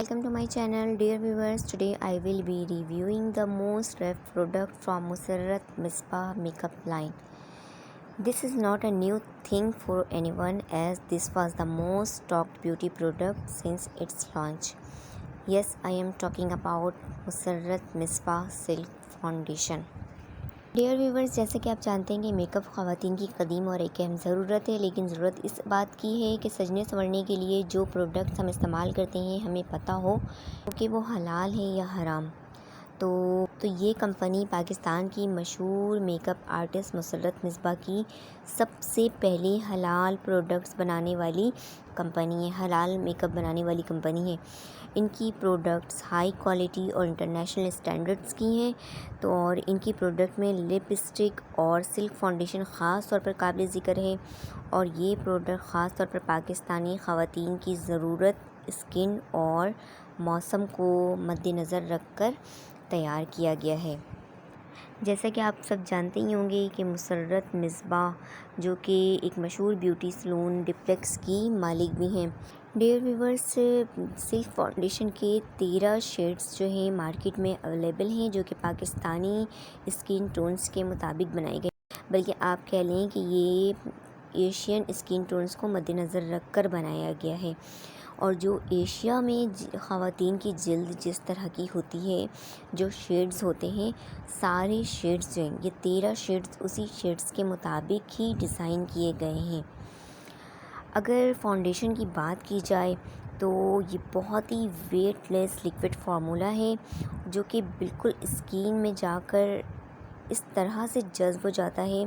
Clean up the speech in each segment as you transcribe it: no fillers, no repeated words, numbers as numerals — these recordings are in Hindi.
Welcome to my channel, dear viewers. Today I will be reviewing the most rev product from Musarrat Misbah makeup line. This is not a new thing for anyone, as this was the most talked beauty product since its launch. Yes, I am talking about Musarrat Misbah Silk Foundation. Dear viewers, जैसे कि आप जानते हैं कि मेकअप ख़वातीन की कदीम और एक अहम ज़रूरत है, लेकिन ज़रूरत इस बात की है कि सजने संवरने के लिए जो प्रोडक्ट्स हम इस्तेमाल करते हैं हमें पता हो कि वो हलाल है या हराम। तो ये कंपनी पाकिस्तान की मशहूर मेकअप आर्टिस्ट मुसर्रत मिसबा की सबसे पहली हलाल प्रोडक्ट्स बनाने वाली कंपनी है, हलाल मेकअप बनाने वाली कंपनी है। इनकी प्रोडक्ट्स हाई क्वालिटी और इंटरनेशनल स्टैंडर्ड्स की हैं। तो और इनकी प्रोडक्ट में लिपस्टिक और सिल्क फाउंडेशन ख़ास तौर पर काबिल ज़िक्र है, और ये प्रोडक्ट ख़ास तौर पर पाकिस्तानी ख़वातीन की ज़रूरत, स्किन और मौसम को मद्देनज़र रख कर तैयार किया गया है। जैसा कि आप सब जानते ही होंगे कि मुसर्रत मिसबाह जो कि एक मशहूर ब्यूटी सलून डिप्लेक्स की मालिक भी हैं। डियर व्यूवर्स, सिल्क फाउंडेशन के 13 शेड्स जो हैं मार्केट में अवेलेबल हैं, जो कि पाकिस्तानी स्किन टोन्स के मुताबिक बनाए गए, बल्कि आप कह लें कि ये एशियन स्किन टोन्स को मद्देनज़र रख कर बनाया गया है। और जो एशिया में ख़वातीन की जल्द जिस तरह की होती है, जो शेड्स होते हैं, सारे शेड्स जो हैं, ये 13 शेड्स उसी शेड्स के मुताबिक ही डिज़ाइन किए गए हैं। अगर फाउंडेशन की बात की जाए तो ये बहुत ही वेटलेस लिक्विड फार्मूला है, जो कि बिल्कुल स्किन में जाकर इस तरह से जज़्ब हो जाता है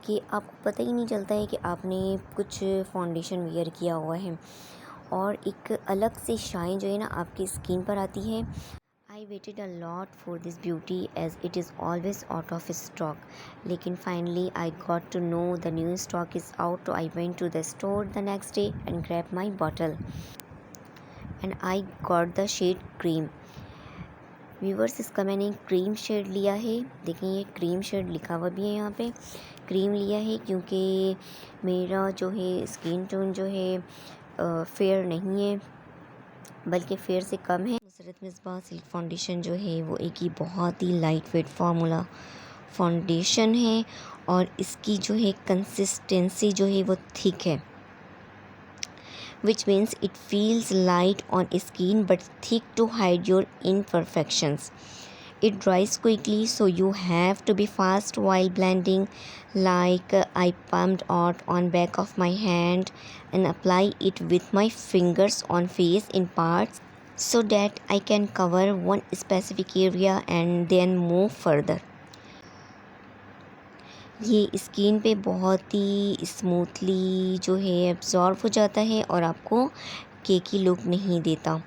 कि आपको पता ही नहीं चलता है कि आपने कुछ फाउंडेशन वेयर किया हुआ है, और एक अलग से शाइन जो है ना आपकी स्किन पर आती है। I waited a lot for this beauty as it is always out of stock, लेकिन finally I got to know the new stock is out. तो I went to the store the next day and grab my bottle and I got the shade cream. Viewers, इसका मैंने क्रीम शेड लिया है। देखिए, ये क्रीम शेड लिखा हुआ भी है यहाँ पे। क्रीम लिया है क्योंकि मेरा जो है स्किन टोन जो है फेयर नहीं है, बल्कि फेयर से कम है। मुसर्रत मिसबाह सिल्क फाउंडेशन जो है वो एक ही बहुत ही लाइट वेट फार्मूला फाउंडेशन है, और इसकी जो है कंसिस्टेंसी जो है वो थिक है, which means it feels light on skin but thick to hide your imperfections. It dries quickly, so you have to be fast while blending. Like I pumped out on back of my hand and apply it with my fingers on face in parts, so that I can cover one specific area and then move further. ये स्किन पे बहुत ही स्मूथली जो है एब्जॉर्ब हो जाता है और आपको केकी लुक नहीं देता।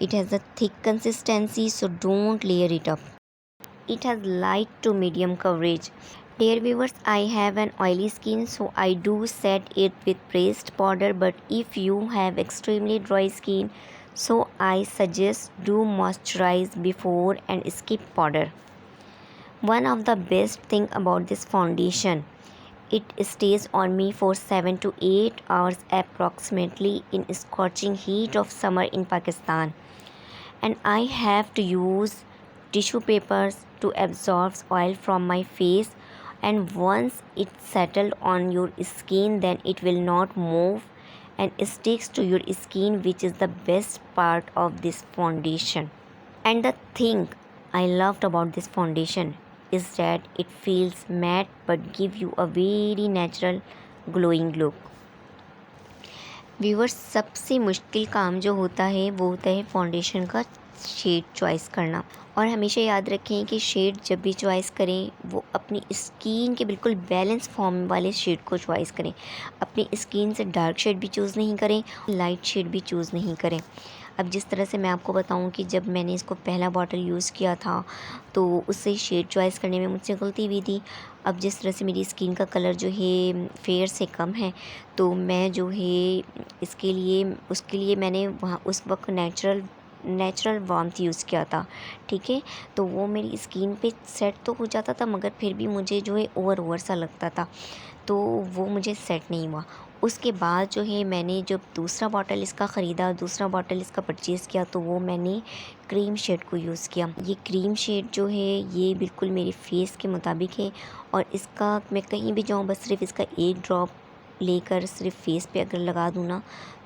It has a thick consistency, so don't layer it up. It has light to medium coverage. Dear viewers, I have an oily skin, so I do set it with pressed powder, but if you have extremely dry skin, so I suggest do moisturize before and skip powder. One of the best thing about this foundation, it stays on me for 7 to 8 hours approximately in scorching heat of summer in Pakistan, and I have to use tissue papers to absorb oil from my face, and once it settled on your skin, then it will not move and sticks to your skin, which is the best part of this foundation. And the thing I loved about this foundation is that it feels matte but give you a very natural glowing look. Viewers, सबसे मुश्किल काम जो होता है वो होता है फाउंडेशन का शेड चॉइस करना। और हमेशा याद रखें कि शेड जब भी चॉइस करें वो अपनी स्किन के बिल्कुल बैलेंस फॉर्म वाले शेड को चॉइस करें। अपनी स्किन से डार्क शेड भी चूज़ नहीं करें, लाइट शेड भी चूज़ नहीं करें। अब जिस तरह से मैं आपको बताऊं कि जब मैंने इसको पहला बॉटल यूज़ किया था तो उससे शेड चॉइस करने में मुझसे गलती हुई थी। अब जिस तरह से मेरी स्किन का कलर जो है फेयर से कम है, तो मैं जो है उसके लिए मैंने वहाँ उस वक्त नेचुरल वार्मथ यूज़ किया था। ठीक है, तो वो मेरी स्किन पे सेट तो हो जाता था, मगर फिर भी मुझे जो है ओवर सा लगता था, तो वो मुझे सेट नहीं हुआ। उसके बाद जो है मैंने जब दूसरा बॉटल इसका ख़रीदा, दूसरा बॉटल इसका परचेज़ किया, तो वो मैंने क्रीम शेड को यूज़ किया। ये क्रीम शेड जो है ये बिल्कुल मेरे फेस के मुताबिक है और इसका मैं कहीं भी जाऊँ बस सिर्फ इसका एक ड्रॉप लेकर सिर्फ फेस पे अगर लगा दूँ ना,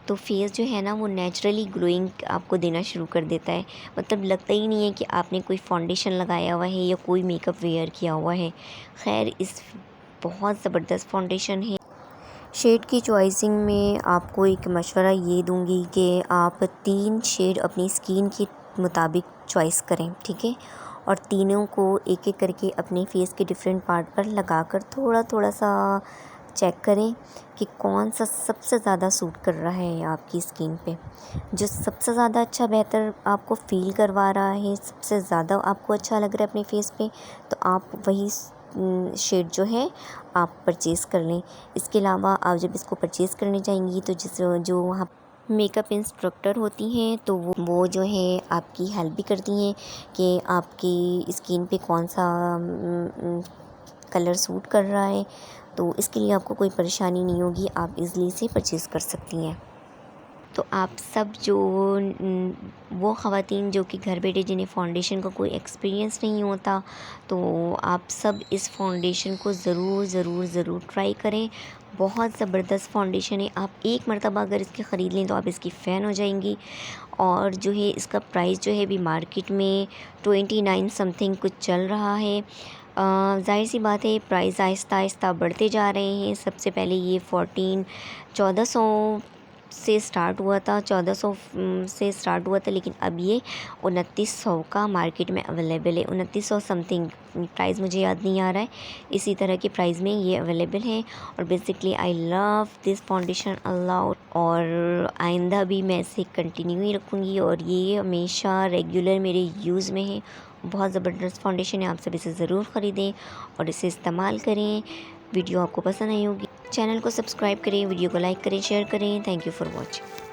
तो फेस जो है ना वो नेचुरली ग्लोइंग आपको देना शुरू कर देता है। मतलब लगता ही नहीं है कि आपने कोई फाउंडेशन लगाया हुआ है या कोई मेकअप वेयर किया हुआ है। खैर इस बहुत ज़बरदस्त फाउंडेशन है। शेड की चॉइसिंग में आपको एक मशवरा ये दूंगी कि आप 3 शेड अपनी स्किन के मुताबिक चॉइस करें, ठीक है। और तीनों को एक एक करके अपने फेस के डिफरेंट पार्ट पर लगाकर थोड़ा थोड़ा सा चेक करें कि कौन सा सबसे ज़्यादा सूट कर रहा है आपकी स्किन पे। जो सबसे ज़्यादा अच्छा बेहतर आपको फ़ील करवा रहा है, सबसे ज़्यादा आपको अच्छा लग रहा है अपने फेस पे, तो आप वही शेड जो है आप परचेज़ कर लें। इसके अलावा आप जब इसको परचेज़ करने जाएंगी तो जो वहाँ मेकअप इंस्ट्रक्टर होती हैं तो वो जो है आपकी हेल्प भी करती हैं कि आपकी स्किन पे कौन सा कलर सूट कर रहा है, तो इसके लिए आपको कोई परेशानी नहीं होगी, आप इजीली से परचेज़ कर सकती हैं। तो आप सब जो वो ख़वातीन जो कि घर बैठे जिन्हें फ़ाउंडेशन का कोई एक्सपीरियंस नहीं होता, तो आप सब इस फ़ाउंडेशन को ज़रूर ट्राई करें। बहुत ज़बरदस्त फ़ाउंडेशन है। आप एक मरतबा अगर इसकी ख़रीद लें तो आप इसकी फ़ैन हो जाएंगी। और जो है इसका प्राइस जो है अभी मार्केट में 29 समथिंग कुछ चल रहा है। ज़ाहिर सी बात है प्राइस आहिस्ता आहिस्ता बढ़ते जा रहे हैं। सबसे पहले ये 1400 से स्टार्ट हुआ था, 1400 से स्टार्ट हुआ था, लेकिन अब ये 2900 का मार्केट में अवेलेबल है। 2900 समथिंग प्राइस मुझे याद नहीं आ रहा है, इसी तरह के प्राइस में ये अवेलेबल है। और basically I love this foundation allowed, और आइंदा भी मैं इसे कंटिन्यू ही रखूँगी और ये हमेशा रेगुलर मेरे यूज़ में है। बहुत ज़बरदस्त फाउंडेशन है, आप सब इसे ज़रूर ख़रीदें और इसे इस्तेमाल करें। वीडियो आपको पसंद आई होगी, चैनल को सब्सक्राइब करें, वीडियो को लाइक करें, शेयर करें। Thank you for watching.